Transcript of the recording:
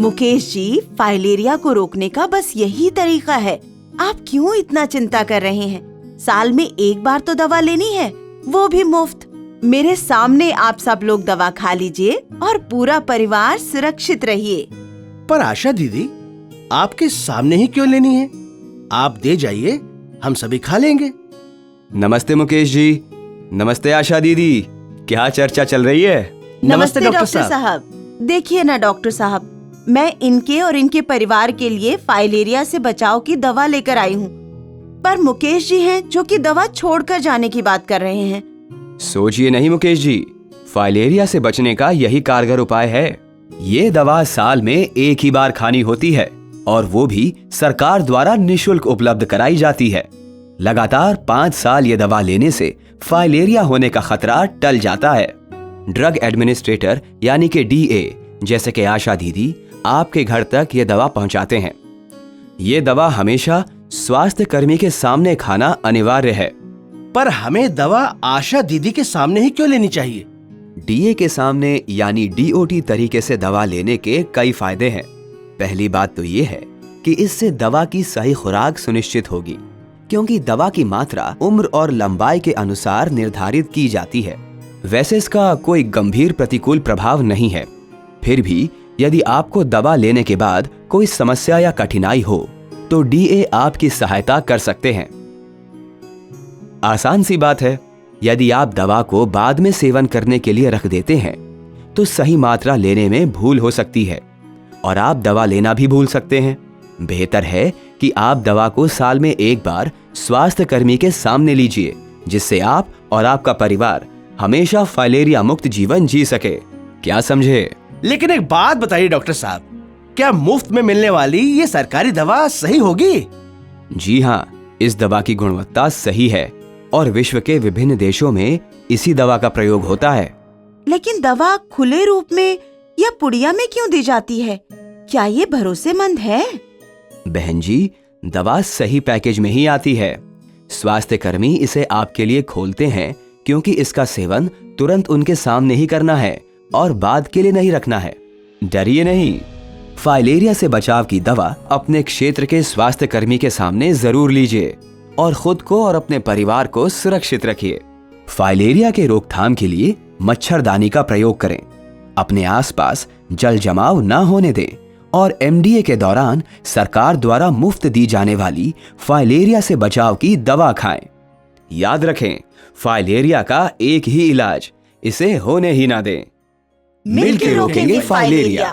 Mukesh ji, filaria को रोकने का बस यही तरीका है। आप क्यों इतना चिंता कर रहे हैं? साल में एक बार तो दवा लेनी है, वो भी मुफ्त। मेरे सामने आप सब लोग दवा खा लीजिए और पूरा परिवार सुरक्षित रहिए। पर आशा दीदी, आपके सामने ही क्यों लेनी है? आप दे जाइए, हम सभी खा लेंगे। नमस्ते मुकेश जी। नमस्ते आशा दीदी। क्या चर्चा चल रही है? नमस्ते डॉक्टर साहब। देखिए ना डॉक्टर साहब, मैं इनके और इनके परिवार के लिए फाइलेरिया से बचाव की दवा लेकर आई हूँ, पर मुकेश जी हैं जो कि दवा छोड़कर जाने की बात कर रहे हैं। सोचिए नहीं मुकेश जी, फाइलेरिया से बचने का यही कारगर उपाय है। ये दवा साल में एक ही बार खानी होती है और वो भी सरकार द्वारा निशुल्क उपलब्ध कराई जाती है। लगातार 5 साल ये दवा लेने से फाइलेरिया होने का खतरा टल जाता है। ड्रग एडमिनिस्ट्रेटर यानी कि डीए जैसे कि आशा दीदी आपके घर तक ये दवा पहुंचाते हैं। ये दवा हमेशा स्वास्थ्य कर्मी के सामने खाना अनिवार्य है। पर हमें दवा आशा दीदी के सामने ही क्यों लेनी चाहिए? डीए के सामने यानी डीओटी तरीके से दवा लेने के कई फायदे हैं। पहली बात तो ये है कि इससे दवा की सही खुराक सुनिश्चित होगी, क्योंकि दवा की मात्रा उम्र और लंबाई के अनुसार निर्धारित की जाती है। वैसे इसका कोई गंभीर प्रतिकूल प्रभाव नहीं है। फिर भी यदि आपको दवा लेने के बाद कोई समस्या या कठिनाई हो तो डीए आपकी सहायता कर सकते हैं। आसान सी बात है, यदि आप दवा को बाद में सेवन करने के लिए रख देते हैं तो सही मात्रा लेने में भूल हो सकती है और आप दवा लेना भी भूल सकते हैं। बेहतर है कि आप दवा को साल में एक बार स्वास्थ्य कर्मी के सामने लीजिए, जिससे आप और आपका परिवार हमेशा फाइलेरिया मुक्त जीवन जी सके। क्या समझे? लेकिन एक बात बताइए डॉक्टर साहब, क्या मुफ्त में मिलने वाली ये सरकारी दवा सही होगी? जी हाँ, इस दवा की गुणवत्ता सही है और विश्व के विभिन्न देशों में इसी दवा का प्रयोग होता है। लेकिन दवा खुले रूप में या पुड़िया में क्यों दी जाती है? क्या ये भरोसेमंद है? बहन जी, दवा सही पैकेज में ही आती है। स्वास्थ्य कर्मी इसे आपके लिए खोलते हैं क्योंकि इसका सेवन तुरंत उनके सामने ही करना है और बाद के लिए नहीं रखना है। डरिए नहीं, फाइलेरिया से बचाव की दवा अपने क्षेत्र के स्वास्थ्य कर्मी के सामने जरूर लीजिए और खुद को और अपने परिवार को सुरक्षित रखिए। फाइलेरिया के रोकथाम के लिए मच्छरदानी का प्रयोग करें, अपने आसपास जल जमाव न होने दें और एमडीए के दौरान सरकार द्वारा मुफ्त दी जाने वाली फाइलेरिया से बचाव की दवा खाएं। याद रखें, फाइलेरिया का एक ही इलाज, इसे होने ही ना दें। मिलकर रोकेंगे फाइलेरिया।